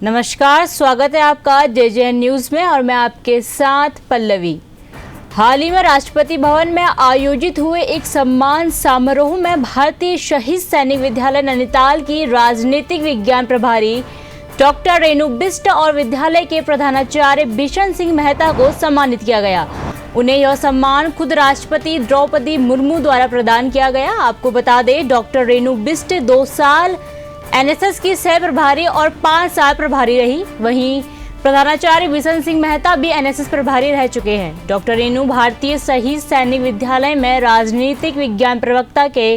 नमस्कार, स्वागत है आपका जेजेएन न्यूज में और मैं आपके साथ पल्लवी। हाल ही में राष्ट्रपति भवन में आयोजित हुए एक सम्मान समारोह में भारतीय शहीद सैनिक विद्यालय नैनीताल की राजनीतिक विज्ञान प्रभारी डॉक्टर रेणु बिष्ट और विद्यालय के प्रधानाचार्य बिशन सिंह मेहता को सम्मानित किया गया। उन्हें यह सम्मान खुद राष्ट्रपति द्रौपदी मुर्मू द्वारा प्रदान किया गया। आपको बता दें, डॉक्टर रेणु बिष्ट 2 साल एनएसएस की सह प्रभारी और 5 साल प्रभारी रही। वहीं प्रधानाचार्य बिशन सिंह मेहता भी एनएसएस प्रभारी रह चुके हैं। डॉक्टर रेणु भारतीय शहीद सैनिक विद्यालय में राजनीतिक विज्ञान प्रवक्ता के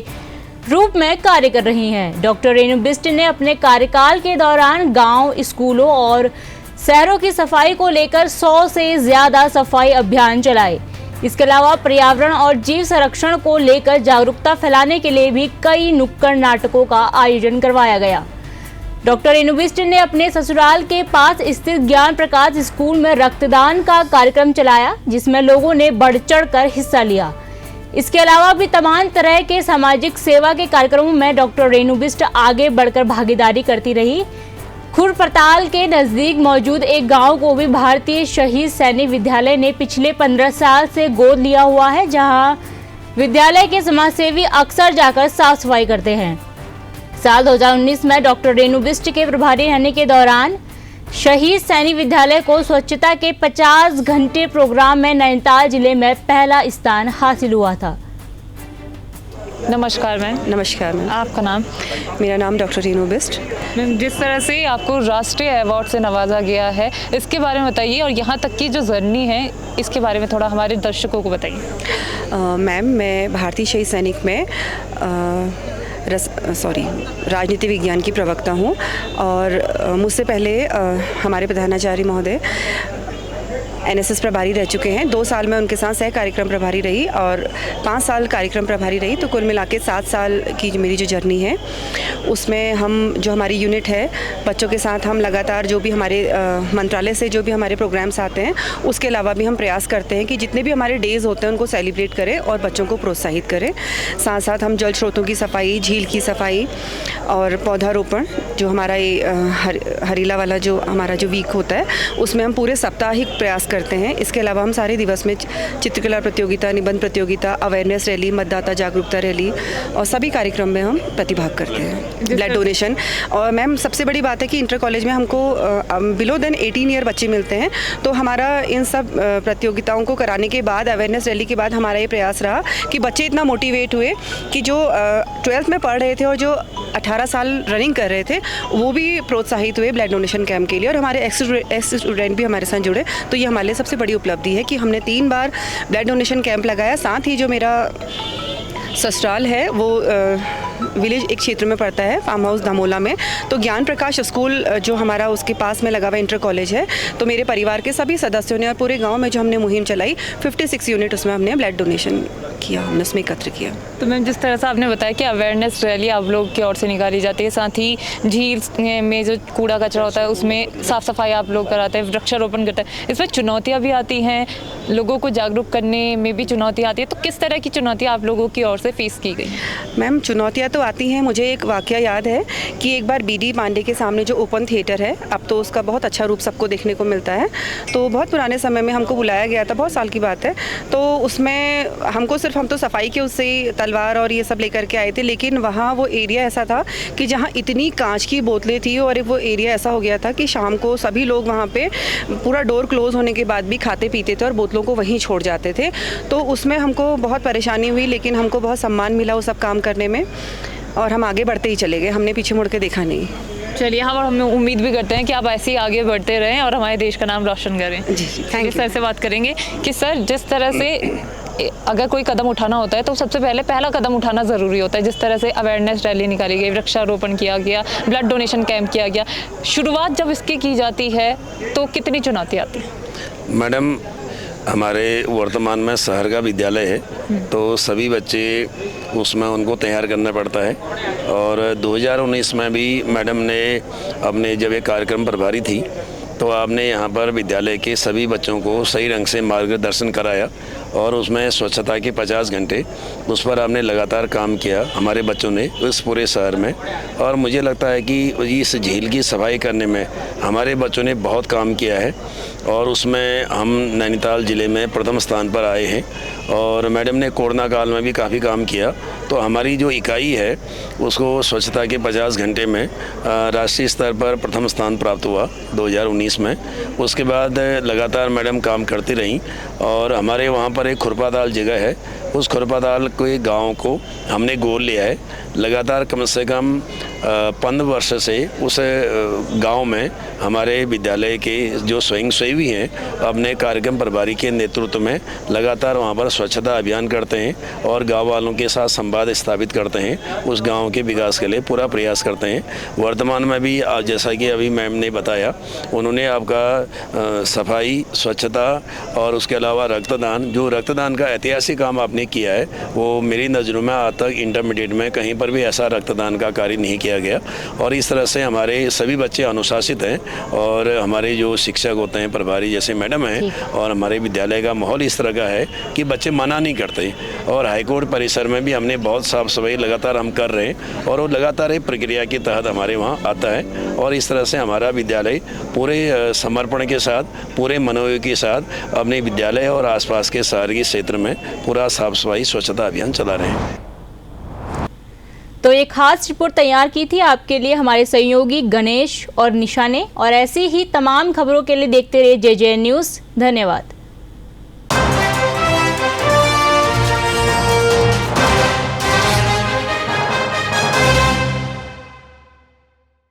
रूप में कार्य कर रही हैं। डॉक्टर रेणु बिष्ट ने अपने कार्यकाल के दौरान गांव, स्कूलों और शहरों की सफाई को लेकर 100 से ज्यादा सफाई अभियान चलाए। इसके अलावा पर्यावरण और जीव संरक्षण को लेकर जागरूकता फैलाने के लिए भी कई नुक्कड़ नाटकों का आयोजन करवाया गया। डॉक्टर रेणु बिष्ट ने अपने ससुराल के पास स्थित ज्ञान प्रकाश स्कूल में रक्तदान का कार्यक्रम चलाया, जिसमें लोगों ने बढ़ चढ़कर हिस्सा लिया। इसके अलावा भी तमाम तरह के सामाजिक सेवा के कार्यक्रमों में डॉक्टर रेणु बिष्ट आगे बढ़कर भागीदारी करती रही। खुरपताल के नजदीक मौजूद एक गांव को भी भारतीय शहीद सैनिक विद्यालय ने पिछले 15 साल से गोद लिया हुआ है, जहां विद्यालय के समाजसेवी अक्सर जाकर साफ सफाई करते हैं। साल 2019 में डॉक्टर रेणु बिष्ट के प्रभारी रहने के दौरान शहीद सैनिक विद्यालय को स्वच्छता के 50 घंटे प्रोग्राम में नैनीताल जिले में पहला स्थान हासिल हुआ था। नमस्कार मैम। नमस्कार मैम। आपका नाम? मेरा नाम डॉक्टर रेणु बिष्ट। मैम, जिस तरह से आपको राष्ट्रीय अवार्ड से नवाजा गया है, इसके बारे में बताइए और यहाँ तक की जो जर्नी है इसके बारे में थोड़ा हमारे दर्शकों को बताइए। मैम, मैं भारतीय शहीद सैनिक में राजनीति विज्ञान की प्रवक्ता हूँ और मुझसे पहले हमारे प्रधानाचार्य महोदय एनएसएस प्रभारी रह चुके हैं। 2 साल में उनके साथ सह कार्यक्रम प्रभारी रही और 5 साल कार्यक्रम प्रभारी रही। तो कुल मिला के 7 साल की मेरी जो जर्नी है उसमें हमारी यूनिट है, बच्चों के साथ हम लगातार जो भी हमारे मंत्रालय से जो भी हमारे प्रोग्राम्स आते हैं उसके अलावा भी हम प्रयास करते हैं कि जितने भी हमारे डेज़ होते हैं उनको सेलिब्रेट करें और बच्चों को प्रोत्साहित करें। साथ साथ हम जल स्रोतों की सफाई, झील की सफाई और पौधारोपण, जो हमारा ये हरीला वाला जो हमारा जो वीक होता है उसमें हम पूरे साप्ताहिक प्रयास करते हैं। इसके अलावा हम सारे दिवस में चित्रकला प्रतियोगिता, निबंध प्रतियोगिता, अवेयरनेस रैली, मतदाता जागरूकता रैली और सभी कार्यक्रम में हम प्रतिभाग करते हैं। Blood donation. और मैम, सबसे बड़ी बात है कि इंटर कॉलेज में हमको बिलो देन 18 ईयर बच्चे मिलते हैं। तो हमारा इन सब प्रतियोगिताओं को कराने के बाद, अवेयरनेस रैली के बाद हमारा ये प्रयास रहा कि बच्चे इतना मोटिवेट हुए कि जो 12th में पढ़ रहे थे और जो 18 साल रनिंग कर रहे थे वो भी प्रोत्साहित हुए ब्लड डोनेशन कैंप के लिए और हमारे एक्स स्टूडेंट भी हमारे साथ जुड़े। तो ये हमारे लिए सबसे बड़ी उपलब्धि है कि हमने 3 बार ब्लड डोनेशन कैंप लगाया। साथ ही जो मेरा ससुराल है वो विलेज एक क्षेत्र में पड़ता है, फार्म हाउस धमोला में। तो ज्ञान प्रकाश स्कूल जो हमारा उसके पास में लगा हुआ इंटर कॉलेज है। तो मेरे परिवार के सभी सदस्यों ने और पूरे गांव में जो हमने मुहिम चलाई, 56 यूनिट उसमें हमने ब्लड डोनेशन किया, हमने उसमें एकत्र किया। तो मैम, जिस तरह से आपने बताया कि अवेयरनेस रैली आप लोग की ओर से निकाली जाती है, साथ ही झील में जो कूड़ा कचरा होता है उसमें साफ़ सफाई आप लोग कराते हैं, वृक्षारोपण करते हैं, इसमें चुनौतियाँ भी आती हैं, लोगों को जागरूक करने में भी चुनौतियाँ आती है। तो किस तरह की चुनौतियाँ आप लोगों की ओर से फेस की गई? मैम, चुनौतियाँ तो आती हैं। मुझे एक वाकया याद है कि एक बार बीडी पांडे के सामने जो ओपन थिएटर है, अब तो उसका बहुत अच्छा रूप सबको देखने को मिलता है। तो बहुत पुराने समय में हमको बुलाया गया था, बहुत साल की बात है। तो उसमें हम तो सफाई के उससे तलवार और ये सब लेकर के आए थे, लेकिन वहाँ वो एरिया ऐसा था कि जहाँ इतनी कांच की बोतलें थी और वो एरिया ऐसा हो गया था कि शाम को सभी लोग वहाँ पे पूरा डोर क्लोज होने के बाद भी खाते पीते थे और बोतलों को वहीं छोड़ जाते थे। तो उसमें हमको बहुत परेशानी हुई, लेकिन हमको बहुत सम्मान मिला वो सब काम करने में और हम आगे बढ़ते ही चले गए, हमने पीछे मुड़ के देखा नहीं। चलिए, हम उम्मीद भी करते हैं कि आप ऐसे ही आगे बढ़ते रहें और हमारे देश का नाम रोशन करें। जी, थैंक यू। सर से बात करेंगे कि सर, जिस तरह से अगर कोई कदम उठाना होता है तो सबसे पहला कदम उठाना ज़रूरी होता है। जिस तरह से अवेयरनेस रैली निकाली गई, वृक्षारोपण किया गया, ब्लड डोनेशन कैंप किया गया, शुरुआत जब इसकी की जाती है तो कितनी चुनौती आती है? मैडम, हमारे वर्तमान में शहर का विद्यालय है, तो सभी बच्चे उसमें उनको तैयार करना पड़ता है। और 2019 में भी मैडम ने अपने जब एक कार्यक्रम प्रभारी थी तो आपने यहाँ पर विद्यालय के सभी बच्चों को सही ढंग से मार्गदर्शन कराया और उसमें स्वच्छता के 50 घंटे उस पर हमने लगातार काम किया हमारे बच्चों ने इस पूरे शहर में। और मुझे लगता है कि इस झील की सफाई करने में हमारे बच्चों ने बहुत काम किया है और उसमें हम नैनीताल ज़िले में प्रथम स्थान पर आए हैं। और मैडम ने कोरोना काल में भी काफ़ी काम किया, तो हमारी जो इकाई है उसको स्वच्छता के 50 घंटे में राष्ट्रीय स्तर पर प्रथम स्थान प्राप्त हुआ 2019 में। उसके बाद लगातार मैडम काम करती रहीं और हमारे वहाँ पर एक खुरपाताल जगह है, उस खुरपाताल के गांव को हमने गोद लिया है। लगातार कम से कम 15 वर्ष से उस गांव में हमारे विद्यालय के जो स्वयंसेवी हैं अपने कार्यक्रम प्रभारी के नेतृत्व में लगातार वहां पर स्वच्छता अभियान करते हैं और गांव वालों के साथ संवाद स्थापित करते हैं, उस गांव के विकास के लिए पूरा प्रयास करते हैं। वर्तमान में भी जैसा कि अभी मैम ने बताया, उन्होंने आपका सफाई, स्वच्छता और उसके अलावा रक्तदान, जो रक्तदान का ऐतिहासिक काम आपने किया है वो मेरी नज़रों में आज तक इंटरमीडिएट में कहीं पर भी ऐसा रक्तदान का कार्य नहीं किया गया। और इस तरह से हमारे सभी बच्चे अनुशासित हैं और हमारे जो शिक्षक होते हैं, प्रभारी जैसे मैडम हैं, और हमारे विद्यालय का माहौल इस तरह का है कि बच्चे मना नहीं करते। और हाईकोर्ट परिसर में भी हमने बहुत साफ सफाई लगातार हम कर रहे हैं और वो लगातार एक प्रक्रिया के तहत हमारे वहाँ आता है। और इस तरह से हमारा विद्यालय पूरे समर्पण के साथ, पूरे मनोयोग के साथ अपने विद्यालय और आसपास के शहर के क्षेत्र में पूरा साफ सफाई स्वच्छता अभियान चला रहे हैं। तो एक खास रिपोर्ट तैयार की थी आपके लिए हमारे सहयोगी गणेश और निशा ने। और ऐसी ही तमाम खबरों के लिए देखते रहिए JJN न्यूज़। धन्यवाद।